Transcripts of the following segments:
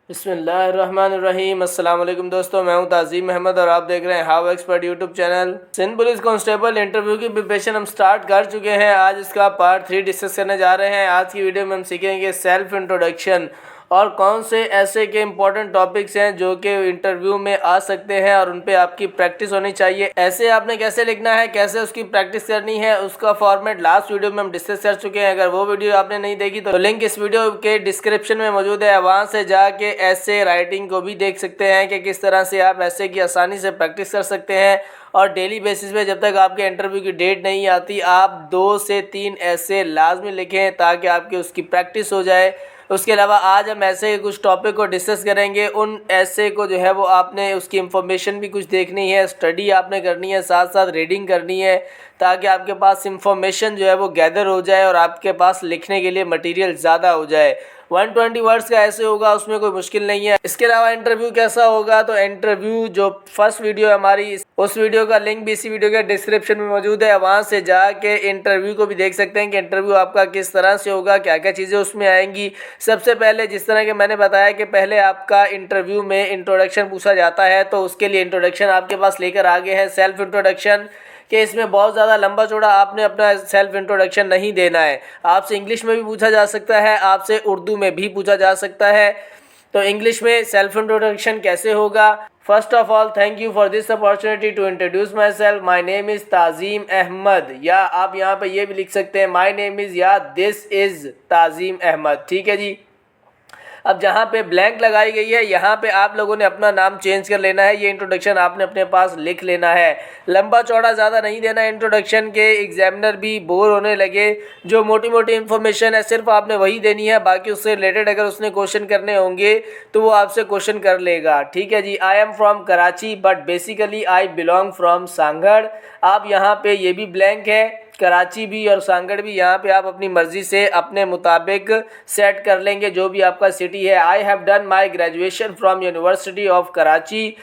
बिस्मिल्लाहिर्रहमानिर्रहीम। अस्सलाम वालेकुम दोस्तों, मैं हूं ताज़ीम अहमद और आप देख रहे हैं how expert YouTube channel. Sindh police constable interview की प्रिपरेशन हम स्टार्ट कर चुके हैं। आज इसका पार्ट 3 डिस्कस करने जा रहे हैं। आज की वीडियो में हम सीखेंगे सेल्फ इंट्रोडक्शन और कौन से ऐसे के इम्पोर्टेंट टॉपिक्स हैं जो कि इंटरव्यू में आ सकते हैं और उन पे आपकी प्रैक्टिस होनी चाहिए। ऐसे आपने कैसे लिखना है, कैसे उसकी प्रैक्टिस करनी है, उसका फॉर्मेट लास्ट वीडियो में हम डिस्कस कर चुके हैं। अगर वो वीडियो आपने नहीं देखी तो लिंक इस वीडियो के डिस्क्रिप्शन में मौजूद है, वहाँ से जाके ऐसे राइटिंग को भी देख सकते हैं कि किस तरह से आप ऐसे की आसानी से प्रैक्टिस कर सकते हैं। और डेली बेसिस पे जब तक आपके इंटरव्यू की डेट नहीं आती आप 2 से 3 ऐसे लाजमी लिखें ताकि आपकी उसकी प्रैक्टिस हो जाए। उसके अलावा आज हम ऐसे कुछ टॉपिक को डिस्कस करेंगे। उन ऐसे को जो है वो आपने उसकी इंफॉर्मेशन भी कुछ देखनी है, स्टडी आपने करनी है, साथ साथ रीडिंग करनी है ताकि आपके पास इंफॉर्मेशन जो है वो गैदर हो जाए और आपके पास लिखने के लिए मटेरियल ज़्यादा हो जाए। 120 वर्ड्स का ऐसे होगा, उसमें कोई मुश्किल नहीं है। इसके अलावा इंटरव्यू कैसा होगा, तो इंटरव्यू जो फर्स्ट वीडियो है हमारी, उस वीडियो का लिंक भी इसी वीडियो के डिस्क्रिप्शन में मौजूद है, वहाँ से जाके इंटरव्यू को भी देख सकते हैं कि इंटरव्यू आपका किस तरह से होगा, क्या क्या चीज़ें उसमें आएंगी। सबसे पहले जिस तरह के मैंने बताया कि पहले आपका इंटरव्यू में इंट्रोडक्शन पूछा जाता है, तो उसके लिए इंट्रोडक्शन आपके पास लेकर आ गए हैं सेल्फ इंट्रोडक्शन कि इसमें बहुत ज़्यादा लंबा चौड़ा आपने अपना सेल्फ इंट्रोडक्शन नहीं देना है। आपसे इंग्लिश में भी पूछा जा सकता है, आपसे उर्दू में भी पूछा जा सकता है। तो इंग्लिश में सेल्फ इंट्रोडक्शन कैसे होगा? First of all, thank you for this opportunity to introduce myself. My name is Tazeem Ahmad, या आप यहाँ पे ये भी लिख सकते हैं माई नेम इज़, या दिस इज़ ताज़ीम अहमद। ठीक है जी। अब जहाँ पे ब्लैंक लगाई गई है यहाँ पे आप लोगों ने अपना नाम चेंज कर लेना है। ये इंट्रोडक्शन आपने अपने पास लिख लेना है। लंबा चौड़ा ज़्यादा नहीं देना इंट्रोडक्शन के एग्जामिनर भी बोर होने लगे। जो मोटी मोटी इन्फॉर्मेशन है सिर्फ आपने वही देनी है, बाकी उससे रिलेटेड अगर उसने क्वेश्चन करने होंगे तो वो आपसे क्वेश्चन कर लेगा। ठीक है जी। I am from Karachi but basically I belong from Sanghar. आप यहाँ पे ये भी ब्लैंक है, कराची भी और सांगड़ भी, यहाँ पे आप अपनी मर्ज़ी से अपने मुताबिक सेट कर लेंगे जो भी आपका सिटी है। I have done my graduation from university of Karachi.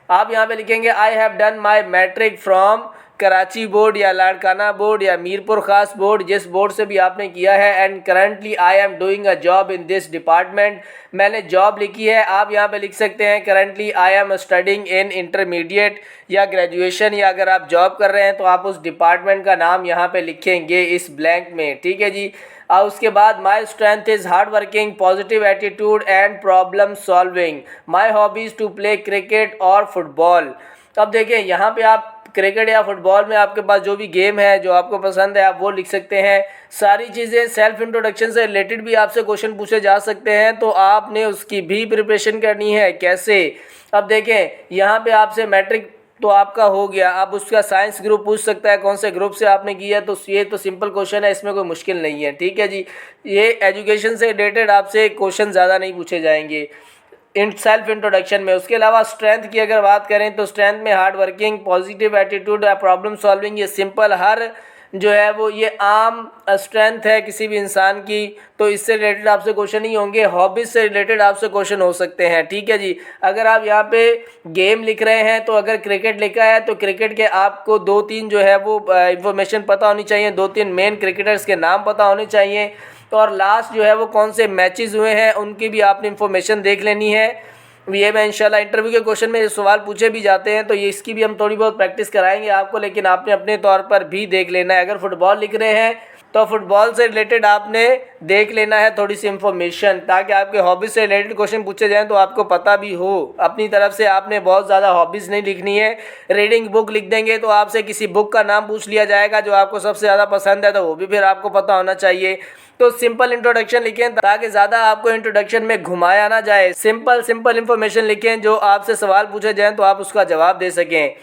आप यहाँ पे लिखेंगे I have done my matric from Karachi board या लाड़काना बोर्ड या मीरपुर खास बोर्ड, जिस बोर्ड से भी आपने किया है। And currently I am doing a job in this department. मैंने जॉब लिखी है, आप यहाँ पे लिख सकते हैं currently I am studying in intermediate या ग्रेजुएशन, या अगर आप जॉब कर रहे हैं तो आप उस डिपार्टमेंट का नाम यहाँ पे लिखेंगे इस ब्लैंक में। ठीक है जी। और उसके बाद my strength is hard working, positive attitude and problem solving. My hobbies to play cricket और फुटबॉल। अब देखिए यहाँ पे आप क्रिकेट या फुटबॉल में आपके पास जो भी गेम है जो आपको पसंद है आप वो लिख सकते हैं। सारी चीज़ें सेल्फ इंट्रोडक्शन से रिलेटेड भी आपसे क्वेश्चन पूछे जा सकते हैं, तो आपने उसकी भी प्रिपरेशन करनी है। कैसे? अब देखें यहाँ पे आपसे मैट्रिक तो आपका हो गया, अब उसका साइंस ग्रुप पूछ सकता है कौन से ग्रुप से आपने किया, तो ये तो सिंपल क्वेश्चन है, इसमें कोई मुश्किल नहीं है। ठीक है जी। ये एजुकेशन से रिलेटेड आपसे क्वेश्चन ज़्यादा नहीं पूछे जाएंगे इन सेल्फ इंट्रोडक्शन में। उसके अलावा स्ट्रेंथ की अगर बात करें तो स्ट्रेंथ में hard working, positive attitude, problem solving, ये सिंपल हर जो है वो ये आम स्ट्रेंथ है किसी भी इंसान की, तो इससे रिलेटेड आपसे क्वेश्चन नहीं होंगे। हॉबीज़ से रिलेटेड आपसे क्वेश्चन हो सकते हैं। ठीक है जी। अगर आप यहाँ पे गेम लिख रहे हैं तो अगर क्रिकेट लिखा है तो क्रिकेट के आपको 2-3 जो है वो इन्फॉर्मेशन पता होनी चाहिए, 2-3 मेन क्रिकेटर्स के नाम पता होने चाहिए। तो और लास्ट जो है वो कौन से मैचेस हुए हैं उनकी भी आपने इन्फॉर्मेशन देख लेनी है। ये मैं इंशाल्लाह इंटरव्यू के क्वेश्चन में सवाल पूछे भी जाते हैं तो ये इसकी भी हम थोड़ी बहुत प्रैक्टिस कराएंगे आपको, लेकिन आपने अपने तौर पर भी देख लेना है। अगर फुटबॉल लिख रहे हैं तो फुटबॉल से रिलेटेड आपने देख लेना है थोड़ी सी इन्फॉर्मेशन, ताकि आपके हॉबीज़ से रिलेटेड क्वेश्चन पूछे जाएँ तो आपको पता भी हो। अपनी तरफ से आपने बहुत ज़्यादा हॉबीज़ नहीं लिखनी है। रीडिंग बुक लिख देंगे तो आपसे किसी बुक का नाम पूछ लिया जाएगा जो आपको सबसे ज़्यादा पसंद है, तो वो भी फिर आपको पता होना चाहिए। तो सिंपल इंट्रोडक्शन लिखें ताकि ज़्यादा आपको इंट्रोडक्शन में घुमाया ना जाए। सिंपल सिंपल इंफॉर्मेशन लिखें जो आपसे सवाल पूछे जाएँ तो आप उसका जवाब दे सकें।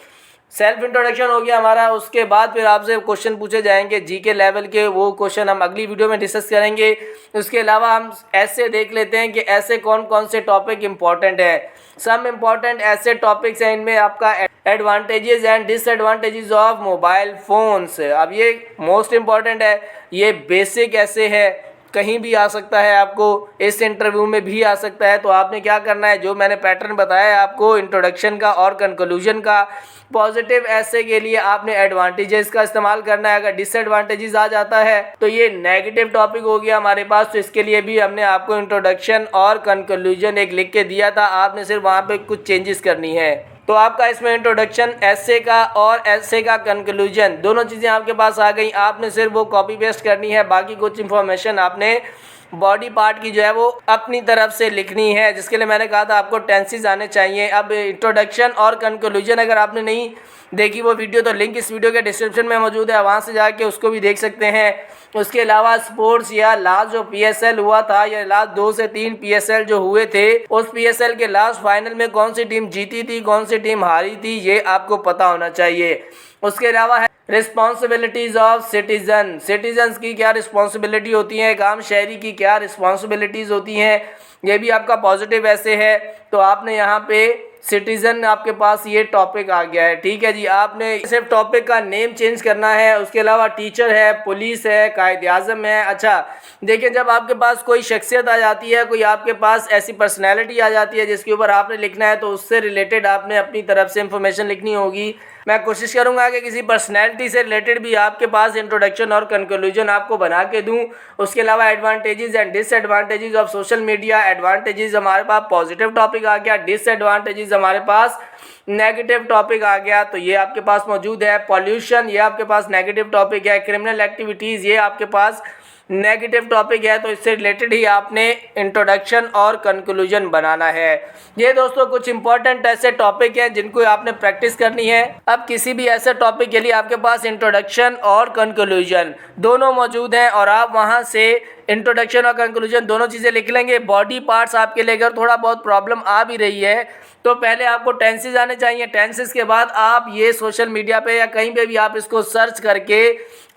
सेल्फ इंट्रोडक्शन हो गया हमारा। उसके बाद फिर आपसे क्वेश्चन पूछे जाएंगे जीके लेवल के, वो क्वेश्चन हम अगली वीडियो में डिस्कस करेंगे। उसके अलावा हम ऐसे देख लेते हैं कि ऐसे कौन कौन से टॉपिक इंपॉर्टेंट है। सम इम्पॉर्टेंट ऐसे टॉपिक्स हैं, इनमें आपका advantages and disadvantages of mobile phones. अब ये मोस्ट इम्पॉर्टेंट है, ये बेसिक ऐसे है कहीं भी आ सकता है, आपको इस इंटरव्यू में भी आ सकता है। तो आपने क्या करना है, जो मैंने पैटर्न बताया है आपको इंट्रोडक्शन का और कंक्लूजन का, पॉजिटिव ऐसे के लिए आपने एडवांटेजेस का इस्तेमाल करना है। अगर डिसएडवांटेजेस आ जाता है तो ये नेगेटिव टॉपिक हो गया हमारे पास। तो इसके लिए भी हमने आपको इंट्रोडक्शन और कंक्लूजन एक लिख के दिया था, आपने सिर्फ वहाँ पे कुछ चेंजेस करनी है। तो आपका इसमें इंट्रोडक्शन ऐसे का और ऐसे का कंक्लूजन दोनों चीज़ें आपके पास आ गई। आपने सिर्फ वो कॉपी पेस्ट करनी है, बाकी कुछ इन्फॉर्मेशन आपने बॉडी पार्ट की जो है वो अपनी तरफ से लिखनी है, जिसके लिए मैंने कहा था आपको टेंसेस आने चाहिए। अब इंट्रोडक्शन और कंक्लूजन अगर आपने नहीं देखी वो वीडियो तो लिंक इस वीडियो के डिस्क्रिप्शन में मौजूद है, वहाँ से जाके उसको भी देख सकते हैं। उसके अलावा स्पोर्ट्स या लास्ट जो PSL हुआ था या लास्ट 2 से 3 PSL जो हुए थे, उस PSL के लास्ट फाइनल में कौन सी टीम जीती थी, कौन सी टीम हारी थी, ये आपको पता होना चाहिए। उसके अलावा है रिस्पॉन्सिबिलिटीज ऑफ सिटीजन, सिटीजन्स की क्या रिस्पॉन्सिबिलिटी होती है, एक आम शहरी की क्या रिस्पॉन्सिबिलिटीज होती हैं, ये भी आपका पॉजिटिव ऐसे है। तो आपने यहाँ पे सिटीजन आपके पास ये टॉपिक आ गया है, ठीक है जी। आपने सिर्फ टॉपिक का नेम चेंज करना है। उसके अलावा टीचर है, पुलिस है, कायदे आज़म है। अच्छा देखिए, जब आपके पास कोई शख्सियत आ जाती है, कोई आपके पास ऐसी पर्सनैलिटी आ जाती है जिसके ऊपर आपने लिखना है, तो उससे रिलेटेड आपने अपनी तरफ से इंफॉर्मेशन लिखनी होगी। मैं कोशिश करूंगा कि किसी पर्सनैलिटी से रिलेटेड भी आपके पास इंट्रोडक्शन और कंक्लूजन आपको बना के दूं। उसके अलावा advantages and disadvantages of social media, advantages हमारे पास पॉजिटिव टॉपिक आ गया, डिसएडवांटेजेस हमारे पास नेगेटिव टॉपिक आ गया, तो ये आपके पास मौजूद है। पॉल्यूशन ये आपके पास नेगेटिव टॉपिक है, क्रिमिनल एक्टिविटीज़ ये आपके पास नेगेटिव टॉपिक है। तो इससे रिलेटेड ही आपने इंट्रोडक्शन और कंक्लूजन बनाना है। ये दोस्तों कुछ इंपॉर्टेंट ऐसे टॉपिक हैं जिनको आपने प्रैक्टिस करनी है। अब किसी भी ऐसे टॉपिक के लिए आपके पास इंट्रोडक्शन और कंक्लूजन दोनों मौजूद हैं और आप वहां से इंट्रोडक्शन और कंक्लूजन दोनों चीज़ें लिख लेंगे। बॉडी पार्ट्स आपके लिए अगर थोड़ा बहुत प्रॉब्लम आ भी रही है तो पहले आपको टेंसेस आने चाहिए। टेंसेस के बाद आप ये सोशल मीडिया पे या कहीं पे भी आप इसको सर्च करके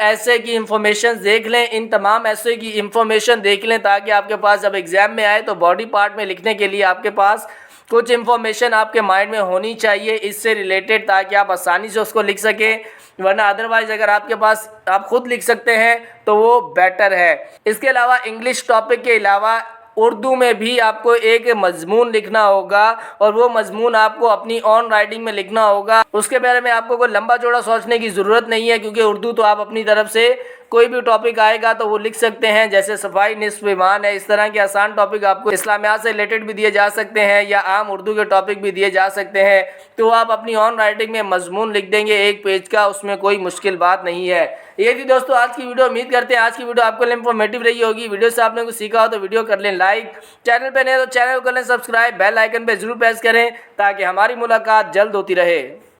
ऐसे की इंफॉर्मेशन देख लें, इन तमाम ऐसे की इंफॉर्मेशन देख लें, ताकि आपके पास जब एग्ज़ाम में आए तो बॉडी पार्ट में लिखने के लिए आपके पास कुछ इंफॉर्मेशन आपके माइंड में होनी चाहिए इससे रिलेटेड, ताकि आप आसानी से उसको लिख सकें। वरना अदरवाइज अगर आपके पास आप खुद लिख सकते हैं तो वो बेटर है। इसके अलावा इंग्लिश टॉपिक के अलावा उर्दू में भी आपको एक मजमून लिखना होगा और वो मजमून आपको अपनी ऑन राइटिंग में लिखना होगा। उसके बारे में आपको कोई लंबा चौड़ा सोचने की ज़रूरत नहीं है, क्योंकि उर्दू तो आप अपनी तरफ से कोई भी टॉपिक आएगा तो वो लिख सकते हैं। जैसे सफाई निस्फ़ ईमान है, इस तरह के आसान टॉपिक आपको इस्लामियात से रिलेटेड भी दिए जा सकते हैं या आम उर्दू के टॉपिक भी दिए जा सकते हैं। तो आप अपनी ऑन राइटिंग में मजमून लिख देंगे 1 पेज का, उसमें कोई मुश्किल बात नहीं है। ये थी दोस्तों आज की वीडियो। उम्मीद करते हैं आज की वीडियो आपके लिए इंफॉर्मेटिव रही होगी। वीडियो से आपने कुछ सीखा हो तो वीडियो कर लें लाइक, चैनल पे नए तो चैनल को कर लें सब्सक्राइब, बेल आइकन पे जरूर प्रेस करें ताकि हमारी मुलाकात जल्द होती रहे।